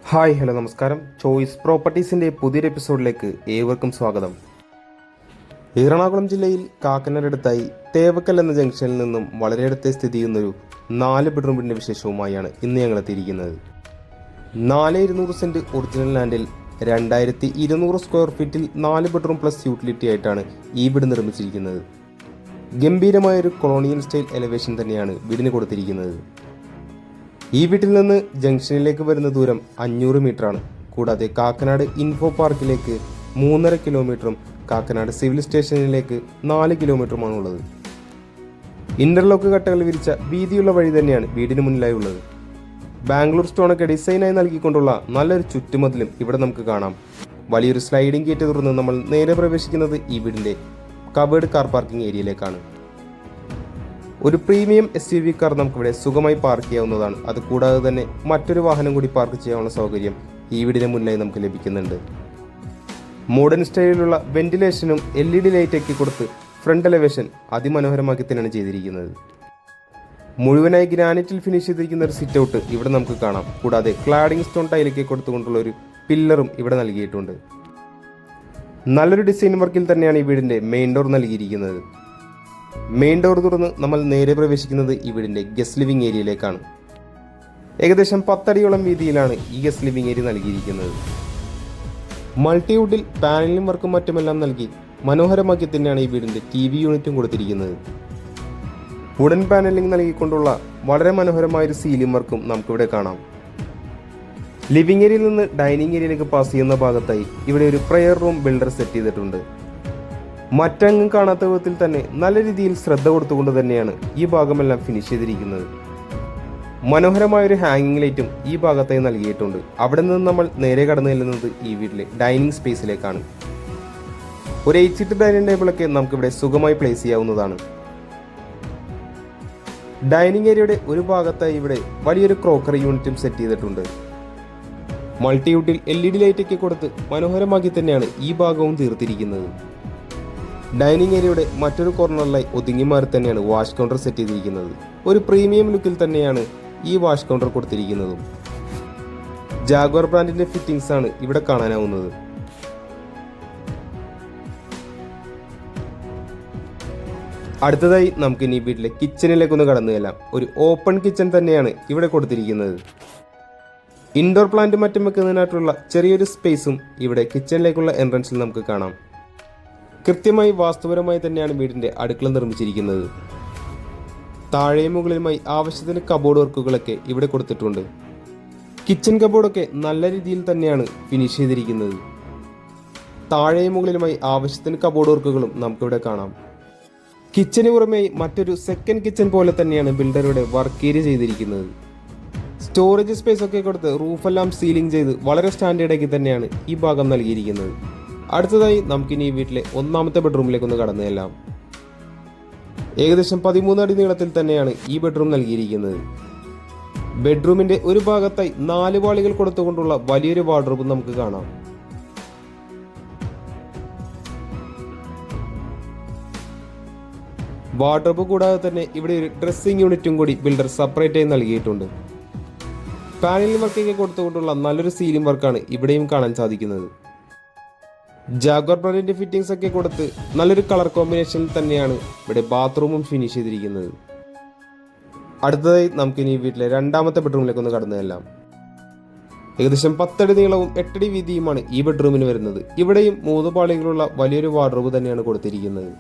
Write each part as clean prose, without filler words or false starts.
Hi hello നമസ്കാരം. Choice പ്രോപ്പർട്ടീസിൻ്റെ പുതിയൊരു എപ്പിസോഡിലേക്ക് ഏവർക്കും സ്വാഗതം. എറണാകുളം ജില്ലയിൽ കാക്കനാടടുത്തായി തേവക്കൽ എന്ന ജംഗ്ഷനിൽ നിന്നും വളരെ അടുത്ത് സ്ഥിതി ചെയ്യുന്നൊരു 4 ബെഡ്റൂം വീടിൻ്റെ വിശേഷവുമായാണ് ഇന്ന് ഞങ്ങൾ എത്തിയിരിക്കുന്നത്. 4,200 സെൻറ്റ് ഒറിജിനൽ ലാൻഡിൽ 2,200 സ്ക്വയർ ഫീറ്റിൽ 4 ബെഡ്റൂം പ്ലസ് യൂട്ടിലിറ്റി ആയിട്ടാണ് ഈ വീട് നിർമ്മിച്ചിരിക്കുന്നത്. ഗംഭീരമായൊരു കൊളോണിയൽ സ്റ്റൈൽ എലവേഷൻ തന്നെയാണ് വീടിന് കൊടുത്തിരിക്കുന്നത്. ഈ വീട്ടിൽ നിന്ന് ജംഗ്ഷനിലേക്ക് വരുന്ന ദൂരം 500 മീറ്ററാണ്. കൂടാതെ കാക്കനാട് ഇൻഫോ പാർക്കിലേക്ക് 3.5 കിലോമീറ്ററും കാക്കനാട് സിവിൽ സ്റ്റേഷനിലേക്ക് 4 കിലോമീറ്ററുമാണുള്ളത്. ഇന്റർലോക്ക് കട്ടകൾ വിരിച്ച വീതിയുള്ള വഴി തന്നെയാണ് വീടിന് മുന്നിലായി ഉള്ളത്. ബാംഗ്ലൂർ സ്റ്റോണൊക്കെ ഡിസൈനായി നൽകിക്കൊണ്ടുള്ള നല്ലൊരു ചുറ്റുമതിലും ഇവിടെ നമുക്ക് കാണാം. വലിയൊരു സ്ലൈഡിംഗ് ഗേറ്റ് തുറന്ന് നമ്മൾ നേരെ പ്രവേശിക്കുന്നത് ഈ വീടിൻ്റെ കവേർഡ് കാർ പാർക്കിംഗ് ഏരിയയിലേക്കാണ്. ഒരു പ്രീമിയം SUV കാർ നമുക്കിവിടെ സുഖമായി പാർക്ക് ചെയ്യാവുന്നതാണ്. അതുകൂടാതെ തന്നെ മറ്റൊരു വാഹനം കൂടി പാർക്ക് ചെയ്യാനുള്ള സൗകര്യം ഈ വീടിന് മുന്നിലായി നമുക്ക് ലഭിക്കുന്നുണ്ട്. മോഡേൺ സ്റ്റൈലിലുള്ള വെന്റിലേഷനും LED ലൈറ്റൊക്കെ കൊടുത്ത് ഫ്രണ്ട് എലവേഷൻ അതിമനോഹരമാക്കി തന്നെയാണ് ചെയ്തിരിക്കുന്നത്. മുഴുവനായി ഗ്രാനൈറ്റിൽ ഫിനിഷ് ചെയ്തിരിക്കുന്ന ഒരു സിറ്റ് ഔട്ട് ഇവിടെ നമുക്ക് കാണാം. കൂടാതെ ക്ലാഡിംഗ് സ്റ്റോൺ ടൈലൊക്കെ കൊടുത്തുകൊണ്ടുള്ള ഒരു പില്ലറും ഇവിടെ നൽകിയിട്ടുണ്ട്. നല്ലൊരു ഡിസൈൻ വർക്കിൽ തന്നെയാണ് ഈ വീടിൻ്റെ മെയിൻ ഡോർ നൽകിയിരിക്കുന്നത്. മെയിൻ ഡോർ തുറന്ന് നമ്മൾ നേരെ പ്രവേശിക്കുന്നത് ഈ വീടിൻ്റെ ഗസ്റ്റ് ലിവിംഗ് ഏരിയയിലേക്കാണ്. ഏകദേശം 10 അടിയോളം വീതിയിലാണ് ഈ ഗസ്റ്റ് ലിവിംഗ് ഏരിയ നൽകിയിരിക്കുന്നത്. മൾട്ടിവുഡിൽ പാനലിംഗ് വർക്കും മറ്റുമെല്ലാം നൽകി മനോഹരമാക്കി തന്നെയാണ് ഈ വീടിൻ്റെ TV യൂണിറ്റും കൊടുത്തിരിക്കുന്നത്. വുഡൻ പാനലിംഗ് നൽകിക്കൊണ്ടുള്ള വളരെ മനോഹരമായൊരു സീലിംഗ് വർക്കും നമുക്കിവിടെ കാണാം. ലിവിംഗ് ഏരിയയിൽ നിന്ന് ഡൈനിങ് ഏരിയയിലേക്ക് പാസ് ചെയ്യുന്ന ഭാഗത്തായി ഇവിടെ ഒരു പ്രയർ റൂം ബിൽഡർ സെറ്റ് ചെയ്തിട്ടുണ്ട്. മറ്റെങ്ങും കാണാത്ത വിധത്തിൽ തന്നെ നല്ല രീതിയിൽ ശ്രദ്ധ കൊടുത്തുകൊണ്ട് തന്നെയാണ് ഈ ഭാഗമെല്ലാം ഫിനിഷ് ചെയ്തിരിക്കുന്നത്. മനോഹരമായൊരു ഹാങ്ങിങ് ലൈറ്റും ഈ ഭാഗത്തായി നൽകിയിട്ടുണ്ട്. അവിടെ നിന്ന് നമ്മൾ നേരെ കടന്നു ചെല്ലുന്നത് ഈ വീട്ടിലെ ഡൈനിങ് സ്പേസിലേക്കാണ്. ഒരു 8 സീറ്റ് ഡൈനിങ് ടേബിളൊക്കെ നമുക്കിവിടെ സുഖമായി പ്ലേസ് ചെയ്യാവുന്നതാണ്. ഡൈനിങ് ഏരിയയുടെ ഒരു ഭാഗത്തായി ഇവിടെ വലിയൊരു ക്രോക്കറി യൂണിറ്റും സെറ്റ് ചെയ്തിട്ടുണ്ട്. മൾട്ടിവുഡിൽ LED ലൈറ്റൊക്കെ കൊടുത്ത് മനോഹരമാക്കി തന്നെയാണ് ഈ ഭാഗവും തീർത്തിരിക്കുന്നത്. ഡൈനിങ് ഏരിയയുടെ മറ്റൊരു കോർണറിലായി ഒതുങ്ങി മാറി തന്നെയാണ് വാഷ് കൗണ്ടർ സെറ്റ് ചെയ്തിരിക്കുന്നത്. ഒരു പ്രീമിയം ലുക്കിൽ തന്നെയാണ് ഈ വാഷ് കൗണ്ടർ കൊടുത്തിരിക്കുന്നതും. ജാഗ്വാർ ബ്രാൻഡിന്റെ ഫിറ്റിംഗ്സ് ആണ് ഇവിടെ കാണാനാവുന്നത്. അടുത്തതായി നമുക്ക് ഇനി വീട്ടിലെ കിച്ചണിലേക്കൊന്ന് കടന്നു ചെല്ലാം. ഒരു ഓപ്പൺ കിച്ചൺ തന്നെയാണ് ഇവിടെ കൊടുത്തിരിക്കുന്നത്. ഇൻഡോർ പ്ലാന്റ് മറ്റും വെക്കുന്നതിനായിട്ടുള്ള ചെറിയൊരു സ്പേസും ഇവിടെ കിച്ചണിലേക്കുള്ള എൻട്രൻസിൽ നമുക്ക് കാണാം. കൃത്യമായി വാസ്തുപരമായി തന്നെയാണ് വീടിൻ്റെ അടുക്കള നിർമ്മിച്ചിരിക്കുന്നത്. താഴെയും മുകളിലുമായി ആവശ്യത്തിന് കബോർഡ് വർക്കുകളൊക്കെ ഇവിടെ കൊടുത്തിട്ടുണ്ട്. കിച്ചൺ കബോർഡൊക്കെ നല്ല രീതിയിൽ തന്നെയാണ് ഫിനിഷ് ചെയ്തിരിക്കുന്നത്. താഴെയും മുകളിലുമായി ആവശ്യത്തിന് കബോർഡ് വർക്കുകളും നമുക്കിവിടെ കാണാം. കിച്ചന് പുറമെ മറ്റൊരു സെക്കൻഡ് കിച്ചൺ പോലെ തന്നെയാണ് ബിൽഡറുടെ വർക്ക് ഏരിയ ചെയ്തിരിക്കുന്നത്. സ്റ്റോറേജ് സ്പേസ് ഒക്കെ കൊടുത്ത് റൂഫെല്ലാം സീലിംഗ് ചെയ്ത് വളരെ സ്റ്റാൻഡേർഡാക്കി തന്നെയാണ് ഈ ഭാഗം നൽകിയിരിക്കുന്നത്. അടുത്തതായി നമുക്കിനി ഈ വീട്ടിലെ 1ാമത്തെ ബെഡ്റൂമിലേക്കൊന്ന് കടന്നു ചെല്ലാം. ഏകദേശം 13 അടി നീളത്തിൽ തന്നെയാണ് ഈ ബെഡ്റൂം നൽകിയിരിക്കുന്നത്. ബെഡ്റൂമിന്റെ ഒരു ഭാഗത്തായി 4 പാളികൾ കൊടുത്തുകൊണ്ടുള്ള വലിയൊരു വാർഡ്രോബ് നമുക്ക് കാണാം. വാർഡ്രോബ് കൂടാതെ തന്നെ ഇവിടെ ഒരു ഡ്രസ്സിംഗ് യൂണിറ്റും കൂടി ബിൽഡർ സെപ്പറേറ്റ് ആയി നൽകിയിട്ടുണ്ട്. പാനലിംഗ് വർക്കൊക്കെ കൊടുത്തുകൊണ്ടുള്ള നല്ലൊരു സീലിംഗ് വർക്കാണ് ഇവിടെയും കാണാൻ സാധിക്കുന്നത്. ജാഗ്വാർ ബ്രാൻഡിന്റെ ഫിറ്റിംഗ്സ് ഒക്കെ കൊടുത്ത് നല്ലൊരു കളർ കോമ്പിനേഷനിൽ തന്നെയാണ് ഇവിടെ ബാത്റൂമും ഫിനിഷ് ചെയ്തിരിക്കുന്നത്. അടുത്തതായി നമുക്കിനി വീട്ടിലെ 2ാമത്തെ ബെഡ്റൂമിലേക്ക് ഒന്ന് കടന്നു ചെല്ലാം. ഏകദേശം 10 അടി നീളവും 8 അടി വീതിയുമാണ് ഈ ബെഡ്റൂമിന് വരുന്നത്. ഇവിടെയും 3 പാളികളുള്ള വലിയൊരു വാർഡ്രോബ് തന്നെയാണ് കൊടുത്തിരിക്കുന്നത്.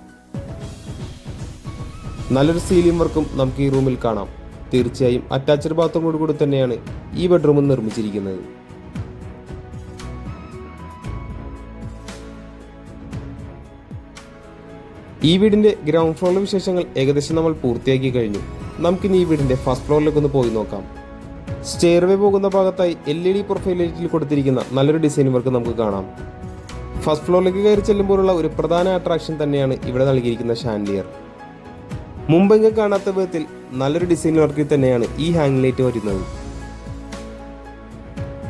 നല്ലൊരു സീലിംഗ് വർക്കും നമുക്ക് ഈ റൂമിൽ കാണാം. തീർച്ചയായും അറ്റാച്ച്ഡ് ബാത്റൂമോട് കൂടി തന്നെയാണ് ഈ ബെഡ്റൂം നിർമ്മിച്ചിരിക്കുന്നത്. ഈ വീടിന്റെ ഗ്രൗണ്ട് ഫ്ലോറിലെ വിശേഷങ്ങൾ ഏകദേശം നമ്മൾ പൂർത്തിയാക്കി കഴിഞ്ഞു. നമുക്കിനി ഈ വീടിന്റെ ഫസ്റ്റ് ഫ്ലോറിലേക്ക് ഒന്ന് പോയി നോക്കാം. സ്റ്റെയർവേ പോകുന്ന ഭാഗത്തായി LED പ്രൊഫൈൽ ലൈറ്റിൽ കൊടുത്തിരിക്കുന്ന നല്ലൊരു ഡിസൈൻ വർക്ക് നമുക്ക് കാണാം. ഫസ്റ്റ് ഫ്ലോറിലേക്ക് കയറി ചെല്ലുമ്പോഴുള്ള ഒരു പ്രധാന അട്രാക്ഷൻ തന്നെയാണ് ഇവിടെ നൽകിയിരിക്കുന്ന ഷാൻഡിയർ. മുമ്പെങ്ങും കാണാത്ത വിധത്തിൽ നല്ലൊരു ഡിസൈൻ വർക്കിൽ തന്നെയാണ് ഈ ഹാങ് ലൈറ്റ് വരുന്നത്.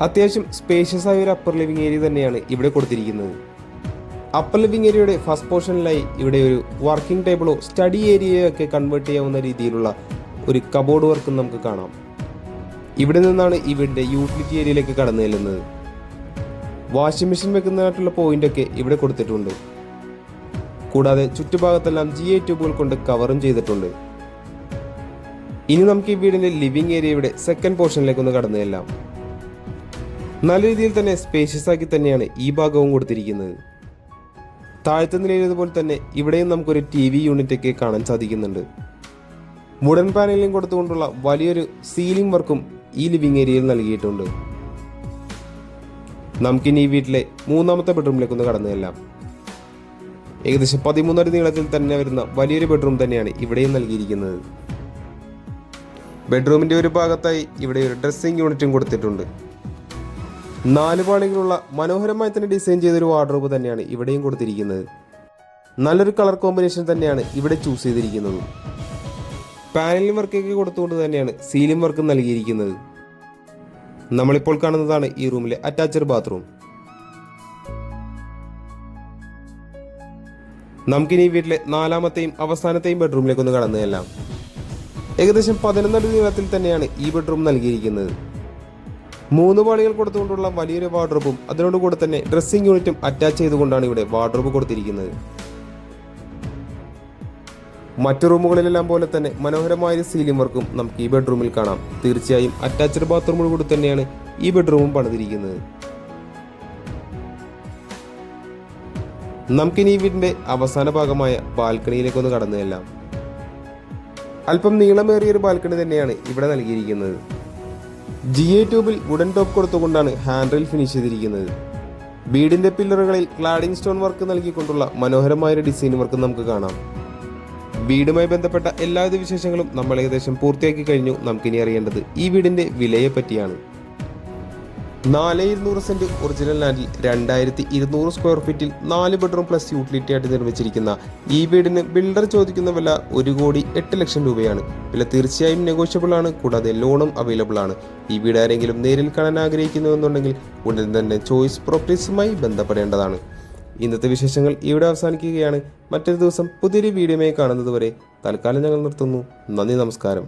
അത്യാവശ്യം സ്പേഷ്യസ് ആയ ഒരു അപ്പർ ലിവിംഗ് ഏരിയ തന്നെയാണ് ഇവിടെ കൊടുത്തിരിക്കുന്നത്. അപ്പർ ലിവിംഗ് ഏരിയയുടെ ഫസ്റ്റ് പോർഷനിലായി ഇവിടെ ഒരു വർക്കിംഗ് ടേബിളോ സ്റ്റഡി ഏരിയയോ ഒക്കെ കൺവേർട്ട് ചെയ്യാവുന്ന രീതിയിലുള്ള ഒരു കബോർഡ് വർക്കും നമുക്ക് കാണാം. ഇവിടെ നിന്നാണ് ഈ വീടിന്റെ യൂട്ടിലിറ്റി ഏരിയയിലേക്ക് കടന്നു ചെല്ലുന്നത്. വാഷിംഗ് മെഷീൻ വെക്കുന്നതിനായിട്ടുള്ള പോയിന്റൊക്കെ ഇവിടെ കൊടുത്തിട്ടുണ്ട്. കൂടാതെ ചുറ്റുഭാഗത്തെല്ലാം GI ട്യൂബുകൾ കൊണ്ട് കവറും ചെയ്തിട്ടുണ്ട്. ഇനി നമുക്ക് ഈ വീടിന്റെ ലിവിംഗ് ഏരിയയുടെ സെക്കൻഡ് പോർഷനിലേക്ക് ഒന്ന് കടന്നു ചെല്ലാം. നല്ല രീതിയിൽ തന്നെ സ്പേഷ്യസ് ആക്കി തന്നെയാണ് ഈ ഭാഗവും കൊടുത്തിരിക്കുന്നത്. താഴത്തെ നിലയിലതുപോലെ തന്നെ ഇവിടെയും നമുക്കൊരു TV യൂണിറ്റ് ഒക്കെ കാണാൻ സാധിക്കുന്നുണ്ട്. വുഡൻ പാനലിംഗ് കൊടുത്തുകൊണ്ടുള്ള വലിയൊരു സീലിംഗ് വർക്കും ഈ ലിവിംഗ് ഏരിയയിൽ നൽകിയിട്ടുണ്ട്. നമുക്കിനി ഈ വീട്ടിലെ മൂന്നാമത്തെ ബെഡ്റൂമിലേക്ക് ഒന്ന് കടന്നു ചെല്ലാം. ഏകദേശം 13 അടി നീളത്തിൽ തന്നെ വരുന്ന വലിയൊരു ബെഡ്റൂം തന്നെയാണ് ഇവിടെയും നൽകിയിരിക്കുന്നത്. ബെഡ്റൂമിന്റെ ഒരു ഭാഗത്തായി ഇവിടെ ഒരു ഡ്രസ്സിംഗ് യൂണിറ്റും കൊടുത്തിട്ടുണ്ട്. 4 പാളികളുള്ള മനോഹരമായി തന്നെ ഡിസൈൻ ചെയ്തൊരു വാർഡ്രോബ് തന്നെയാണ് ഇവിടെയും കൊടുത്തിരിക്കുന്നത്. നല്ലൊരു കളർ കോമ്പിനേഷൻ തന്നെയാണ് ഇവിടെ ചൂസ് ചെയ്തിരിക്കുന്നത്. പാനലിംഗ് വർക്കൊക്കെ കൊടുത്തുകൊണ്ട് തന്നെയാണ് സീലിംഗ് വർക്കും നൽകിയിരിക്കുന്നത്. നമ്മളിപ്പോൾ കാണുന്നതാണ് ഈ റൂമിലെ അറ്റാച്ച്ഡ് ബാത്റൂം. നമുക്കിനി ഈ വീട്ടിലെ നാലാമത്തെയും അവസാനത്തെയും ബെഡ്റൂമിലേക്ക് ഒന്ന് കടന്നു ചെല്ലാം. ഏകദേശം 11 അടി നീളത്തിൽ തന്നെയാണ് ഈ ബെഡ്റൂം നൽകിയിരിക്കുന്നത്. 3 പാളികൾ കൊടുത്തുകൊണ്ടുള്ള വലിയൊരു വാർഡ്രോബും അതിനോടുകൂടെ തന്നെ ഡ്രസ്സിംഗ് യൂണിറ്റും അറ്റാച്ച് ചെയ്തുകൊണ്ടാണ് ഇവിടെ വാർഡ്രോബ് കൊടുത്തിരിക്കുന്നത്. മറ്റു റൂമുകളിലെല്ലാം പോലെ തന്നെ മനോഹരമായ സീലിംഗ് വർക്കും നമുക്ക് ഈ ബെഡ്റൂമിൽ കാണാം. തീർച്ചയായും അറ്റാച്ച്ഡ് ബാത്റൂമോട് കൂടി തന്നെയാണ് ഈ ബെഡ്റൂമും പണിതിരിക്കുന്നത്. നമുക്കിനി ഈ വീടിന്റെ അവസാന ഭാഗമായ ബാൽക്കണിയിലേക്ക് ഒന്ന് കടന്നു ചെല്ലാം. അല്പം നീളമേറിയൊരു ബാൽക്കണി തന്നെയാണ് ഇവിടെ നൽകിയിരിക്കുന്നത്. GI ട്യൂബിൽ വുഡൻ ടോപ്പ് കൊടുത്തുകൊണ്ടാണ് ഹാൻഡിൽ ഫിനിഷ് ചെയ്തിരിക്കുന്നത്. വീടിന്റെ പില്ലറുകളിൽ ക്ലാഡിംഗ് സ്റ്റോൺ വർക്ക് നൽകിക്കൊണ്ടുള്ള മനോഹരമായ ഡിസൈൻ വർക്ക് നമുക്ക് കാണാം. വീടുമായി ബന്ധപ്പെട്ട എല്ലാവിധ വിശേഷങ്ങളും നമ്മൾ ഏകദേശം പൂർത്തിയാക്കി കഴിഞ്ഞു. നമുക്കിനി അറിയേണ്ടത് ഈ വീടിന്റെ വിലയെ പറ്റിയാണ്. 4,200 സെന്റ് ഒറിജിനൽ ലാൻഡിൽ 2,200 സ്ക്വയർ ഫീറ്റിൽ 4 ബെഡ്റൂം പ്ലസ് യൂട്ടിലിറ്റി ആയിട്ട് നിർമ്മിച്ചിരിക്കുന്ന ഈ വീടിന് ബിൽഡർ ചോദിക്കുന്ന വില 1,08,00,000 രൂപയാണ്. വില തീർച്ചയായും നെഗോഷ്യബിൾ ആണ്. കൂടാതെ ലോണും അവൈലബിൾ ആണ്. ഈ വീട് ആരെങ്കിലും നേരിൽ കാണാൻ ആഗ്രഹിക്കുന്നുവെന്നുണ്ടെങ്കിൽ ഉടൻ തന്നെ ചോയ്സ് പ്രോപ്പർട്ടീസുമായി ബന്ധപ്പെടേണ്ടതാണ്. ഇന്നത്തെ വിശേഷങ്ങൾ ഇവിടെ അവസാനിക്കുകയാണ്. മറ്റൊരു ദിവസം പുതിയൊരു വീഡിയോയുമായി കാണുന്നതുവരെ തൽക്കാലം ഞങ്ങൾ നിർത്തുന്നു. നന്ദി, നമസ്കാരം.